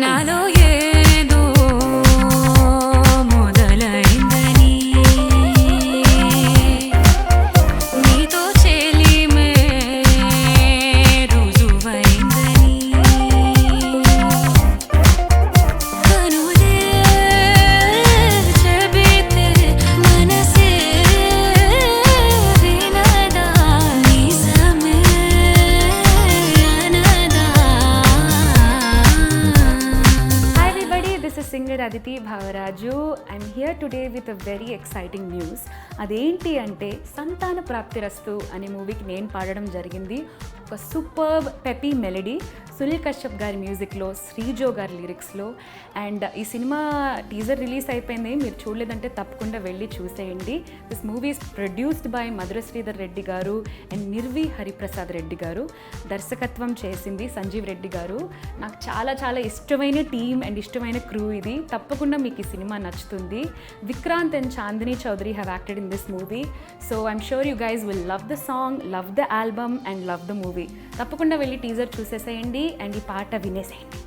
నాలో ఏదో మొదలైందని నీతో చెలిమే రుజువైందని కనులే చెబితే మనసే వినదా నిజమే అనదా. Hi everybody, this is singer Aditi Bhavaraju. I'm here today with a very exciting news. అదేంటి అంటే సంతాన ప్రాప్తిరస్తు అనే మూవీకి నేను పాడడం జరిగింది. ఒక superb peppy melody Sunil Kashyap గారి మ్యూజిక్లో, శ్రీజో గారి లిరిక్స్లో. అండ్ ఈ సినిమా టీజర్ రిలీజ్ అయిపోయింది, మీరు చూడలేదంటే తప్పకుండా వెళ్ళి చూసేయండి. This movie is produced by Madhura Sridhar Reddy గారు అండ్ నిర్వి హరిప్రసాద్ రెడ్డి గారు. దర్శకత్వం చేసింది సంజీవ్ రెడ్డి గారు. నాకు చాలా చాలా ఇష్టమైన టీమ్ అండ్ ఇష్టమైన క్రూ ఇది. తప్పకుండా మీకు ఈ సినిమా నచ్చుతుంది. Vikrant and Chandini Chowdary have acted in this movie. So I'm sure you guys will love the song, love the album and love the movie. తప్పకుండా వెళ్ళి టీజర్ చూసేసేయండి అండ్ ఈ పాట వినేసేయండి.